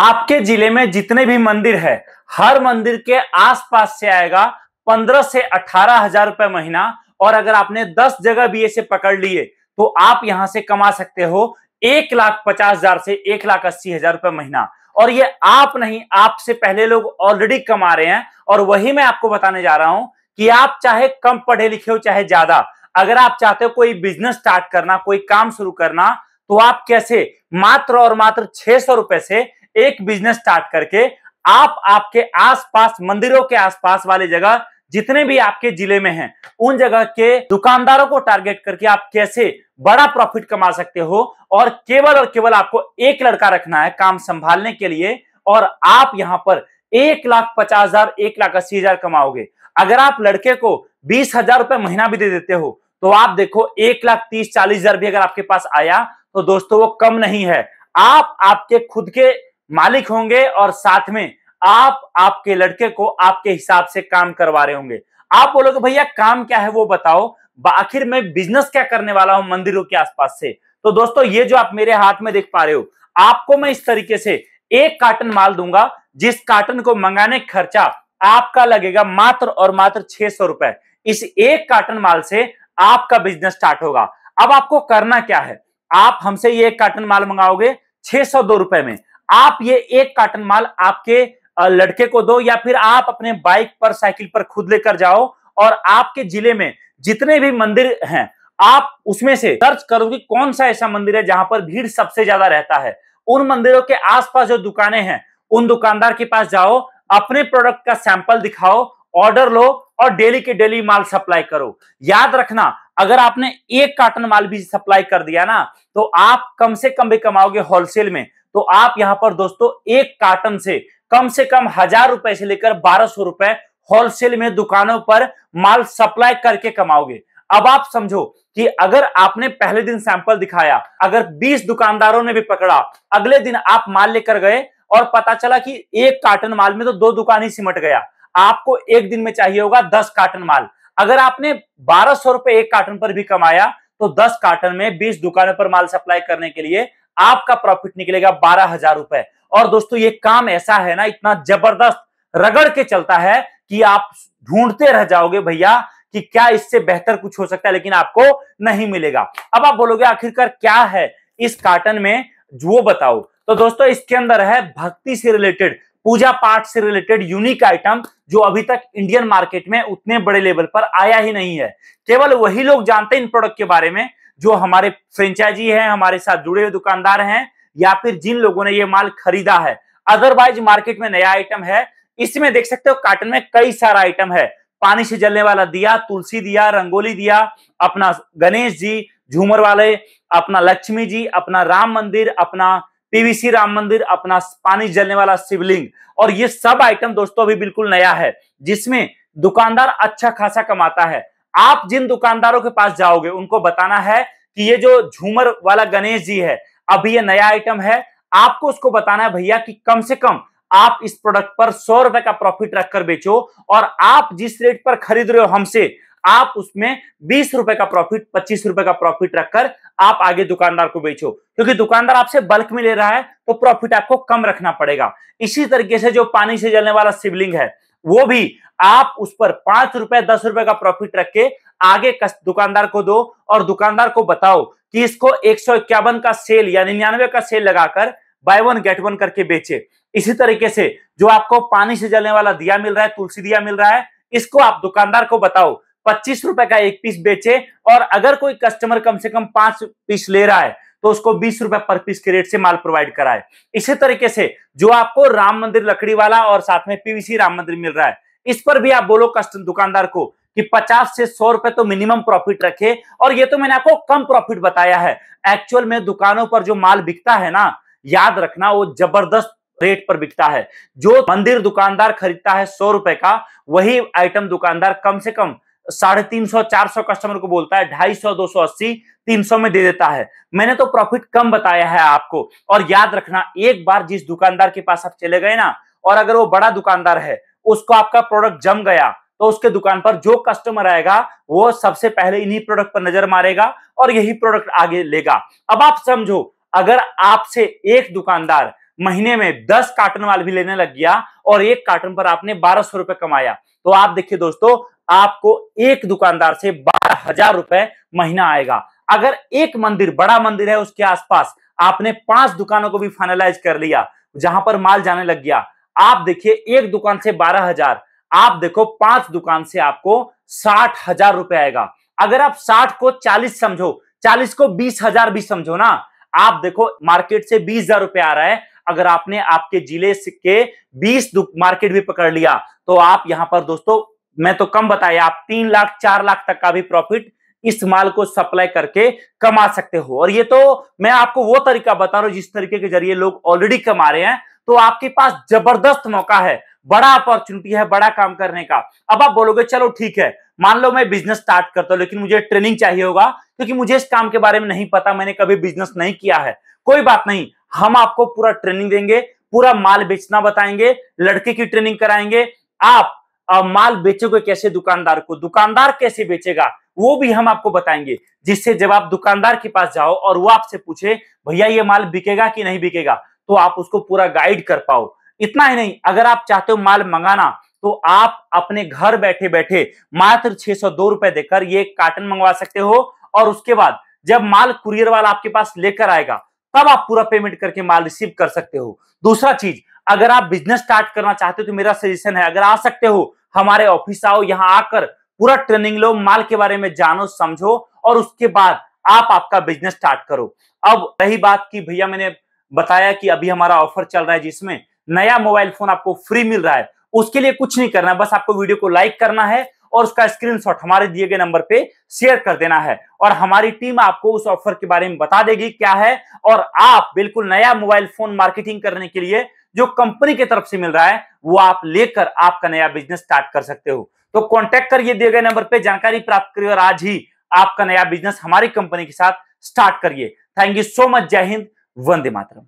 आपके जिले में जितने भी मंदिर है, हर मंदिर के आसपास से आएगा 15 से 18 हजार रुपए महीना। और अगर आपने 10 जगह भी ऐसे पकड़ लिए तो आप यहां से कमा सकते हो 1,50,000 से 1,80,000 रुपए महीना। और ये आप नहीं, आपसे पहले लोग ऑलरेडी कमा रहे हैं। और वही मैं आपको बताने जा रहा हूं कि आप चाहे कम पढ़े लिखे हो चाहे ज्यादा, अगर आप चाहते हो कोई बिजनेस स्टार्ट करना, कोई काम शुरू करना, तो आप कैसे मात्र और मात्र 600 रुपए से एक बिजनेस स्टार्ट करके आप आपके आसपास, मंदिरों के आसपास वाले जगह जितने भी आपके जिले में हैं, उन जगह के दुकानदारों को टारगेट करके आप कैसे बड़ा प्रॉफिट कमा सकते हो। और केवल आपको एक लड़का रखना है काम संभालने के लिए, और आप यहां पर 1,50,000 1,80,000 कमाओगे। अगर आप लड़के को 20,000 रुपए महीना भी दे देते हो तो आप देखो 1,30,40,000 भी अगर आपके पास आया तो दोस्तों वो कम नहीं है। आप आपके खुद के मालिक होंगे और साथ में आप आपके लड़के को आपके हिसाब से काम करवा रहे होंगे। आप बोलोगे भैया काम क्या है वो बताओ, आखिर मैं बिजनेस क्या करने वाला हूं मंदिरों के आसपास से। तो दोस्तों ये जो आप मेरे हाथ में देख पा रहे हो, आपको मैं इस तरीके से एक कार्टन माल दूंगा, जिस कार्टन को मंगाने का खर्चा आपका लगेगा मात्र और मात्र 600 रुपए। इस एक कार्टन माल से आपका बिजनेस स्टार्ट होगा। अब आपको करना क्या है, आप हमसे ये एक कार्टन माल मंगाओगे 602 रुपए में। आप ये एक कार्टन माल आपके लड़के को दो, या फिर आप अपने बाइक पर, साइकिल पर खुद लेकर जाओ, और आपके जिले में जितने भी मंदिर हैं आप उसमें से सर्च करो कि कौन सा ऐसा मंदिर है जहां पर भीड़ सबसे ज्यादा रहता है। उन मंदिरों के आसपास जो दुकानें हैं उन दुकानदार के पास जाओ, अपने प्रोडक्ट का सैंपल दिखाओ, ऑर्डर लो और डेली के डेली माल सप्लाई करो। याद रखना, अगर आपने एक कार्टन माल भी सप्लाई कर दिया ना तो आप कम से कम भी कमाओगे होलसेल में। तो आप यहां पर दोस्तों एक कार्टन से कम 1,000 रुपए से लेकर 1,200 रुपए होलसेल में दुकानों पर माल सप्लाई करके कमाओगे। अब आप समझो कि अगर आपने पहले दिन सैंपल दिखाया, अगर 20 दुकानदारों ने भी पकड़ा, अगले दिन आप माल लेकर गए और पता चला कि एक कार्टन माल में तो 2 दुकान ही सिमट गया, आपको एक दिन में चाहिए होगा 10 कार्टन माल। अगर आपने 1,200 रुपए एक कार्टन पर भी कमाया तो 10 कार्टन में 20 दुकानों पर माल सप्लाई करने के लिए आपका प्रॉफिट निकलेगा 12,000 रुपए। और दोस्तों ये काम ऐसा है ना, इतना जबरदस्त रगड़ के चलता है कि आप ढूंढते रह जाओगे भैया कि क्या इससे बेहतर कुछ हो सकता है, लेकिन आपको नहीं मिलेगा। अब आप बोलोगे आखिरकार क्या है इस कार्टन में, वो बताओ। तो दोस्तों इसके अंदर है भक्ति से रिलेटेड, पूजा पाठ से रिलेटेड यूनिक आइटम, जो अभी तक इंडियन मार्केट में उतने बड़े लेवल पर आया ही नहीं है। केवल वही लोग जानते हैं इन प्रोडक्ट के बारे में जो हमारे फ्रेंचाइजी हैं, हमारे साथ जुड़े हुए दुकानदार हैं, या फिर जिन लोगों ने ये माल खरीदा है। अदरवाइज मार्केट में नया आइटम है। इसमें देख सकते हो कार्टन में कई सारा आइटम है, पानी से जलने वाला दिया, तुलसी दिया, रंगोली दिया, अपना गणेश जी, झूमर वाले, अपना लक्ष्मी जी, अपना राम मंदिर, अपना पीवीसी राम मंदिर, अपना पानी जलने वाला शिवलिंग। और ये सब आइटम दोस्तों अभी बिल्कुल नया है, जिसमें दुकानदार अच्छा खासा कमाता है। आप जिन दुकानदारों के पास जाओगे उनको बताना है कि ये जो झूमर वाला गणेश जी है अभी ये नया आइटम है, आपको उसको बताना है भैया कि कम से कम आप इस प्रोडक्ट पर 100 रुपए का प्रॉफिट रखकर बेचो, और आप जिस रेट पर खरीद रहे हो हमसे, आप उसमें 20 रुपए का प्रॉफिट, 25 रुपए का प्रॉफिट रखकर आप आगे दुकानदार को बेचो, क्योंकि दुकानदार आपसे बल्क में ले रहा है तो प्रॉफिट आपको कम रखना पड़ेगा। इसी तरीके से जो पानी से जलने वाला शिवलिंग है वो भी आप उस पर 5 रुपए 10 रुपए का प्रॉफिट रख के आगे दुकानदार को दो, और दुकानदार को बताओ कि इसको 151 का सेल या 99 का सेल लगाकर बाय वन गेट वन करके बेचे। इसी तरीके से जो आपको पानी से जलने वाला दिया मिल रहा है, तुलसी दिया मिल रहा है, इसको आप दुकानदार को बताओ 25 रुपए का एक पीस बेचे, और अगर कोई कस्टमर कम से कम 5 पीस ले रहा है तो उसको 20 रुपए पर पीस के रेट से माल प्रोवाइड कराए। इसी तरीके से जो आपको राम मंदिर लकड़ी वाला और साथ में पीवीसी राम मंदिर मिल रहा है, इस पर भी आप बोलो दुकानदार को कि 50 से 100 रुपए तो मिनिमम प्रॉफिट रखे। और ये तो मैंने आपको कम प्रॉफिट बताया है, एक्चुअल में दुकानों पर जो माल बिकता है ना, याद रखना वो जबरदस्त रेट पर बिकता है। जो मंदिर दुकानदार खरीदता है 100 रुपए का, वही आइटम दुकानदार कम से कम 350 400 कस्टमर को बोलता है 250 280 300 में दे देता है। मैंने तो प्रॉफिट कम बताया है आपको। और याद रखना, एक बार जिस दुकानदार के पास आप चले गए ना, और अगर वो बड़ा दुकानदार है, उसको आपका प्रोडक्ट जम गया, तो उसके दुकान पर जो कस्टमर आएगा वो सबसे पहले इन्हीं प्रोडक्ट पर नजर मारेगा और यही प्रोडक्ट आगे लेगा। अब आप समझो, अगर आपसे एक दुकानदार महीने में 10 कार्टन माल भी लेने लग गया और एक कार्टन पर आपने 1200 रुपए कमाया, तो आप देखिए दोस्तों, आपको एक दुकानदार से 12,000 रुपए महीना आएगा। अगर एक मंदिर, बड़ा मंदिर है, उसके आसपास आपने 5 दुकानों को भी फाइनलाइज कर लिया जहां पर माल जाने लग गया, आप देखिए एक दुकान से 12,000, आप देखो 5 दुकान से आपको 60,000 रुपए आएगा। अगर आप 60 को 40 समझो, 40 को 20,000 भी समझो ना, आप देखो मार्केट से 20,000 रुपए आ रहा है। अगर आपने आपके जिले के 20 मार्केट भी पकड़ लिया तो आप यहां पर दोस्तों, मैं तो कम बताया, आप 3 लाख 4 लाख तक का भी प्रॉफिट इस माल को सप्लाई करके कमा सकते हो। और ये तो मैं आपको वो तरीका बता रहा हूं जिस तरीके के जरिए लोग ऑलरेडी कमा रहे हैं। तो आपके पास जबरदस्त मौका है, बड़ा अपॉर्चुनिटी है बड़ा काम करने का। अब आप बोलोगे चलो ठीक है, मान लो मैं बिजनेस स्टार्ट करता हूं लेकिन मुझे ट्रेनिंग चाहिए होगा क्योंकि मुझे इस काम के बारे में नहीं पता, मैंने कभी बिजनेस नहीं किया है। कोई बात नहीं, हम आपको पूरा ट्रेनिंग देंगे, पूरा माल बेचना बताएंगे, लड़के की ट्रेनिंग कराएंगे। आप माल बेचोगे कैसे, दुकानदार को, दुकानदार कैसे बेचेगा वो भी हम आपको बताएंगे, जिससे जब आप दुकानदार के पास जाओ और वो आपसे पूछे भैया ये माल बिकेगा कि नहीं बिकेगा, तो आप उसको पूरा गाइड कर पाओ। इतना ही नहीं, अगर आप चाहते हो माल मंगाना तो आप अपने घर बैठे बैठे मात्र 602 रुपए देकर ये कार्टन मंगवा सकते हो। और उसके बाद जब माल कुरियर वाला आपके पास लेकर आएगा तब आप पूरा पेमेंट करके माल रिसीव कर सकते हो। दूसरा चीज, अगर आप बिजनेस स्टार्ट करना चाहते हो तो मेरा सजेशन है, अगर आ सकते हो हमारे ऑफिस आओ, यहां आकर पूरा ट्रेनिंग लो, माल के बारे में जानो समझो और उसके बाद आप आपका बिजनेस स्टार्ट करो। अब रही बात की भैया मैंने बताया कि अभी हमारा ऑफर चल रहा है जिसमें नया मोबाइल फोन आपको फ्री मिल रहा है, उसके लिए कुछ नहीं करना है, बस आपको वीडियो को लाइक करना है और उसका स्क्रीनशॉट हमारे दिए गए नंबर पे शेयर कर देना है और हमारी टीम आपको उस ऑफर के बारे में बता देगी क्या है। और आप बिल्कुल नया मोबाइल फोन मार्केटिंग करने के लिए जो कंपनी की तरफ से मिल रहा है वो आप लेकर आपका नया बिजनेस स्टार्ट कर सकते हो। तो कांटेक्ट करिए दिए गए नंबर पे, जानकारी प्राप्त करिए और आज ही आपका नया बिजनेस हमारी कंपनी के साथ स्टार्ट करिए। Thank you so much. जय हिंद, वंदे मातरम।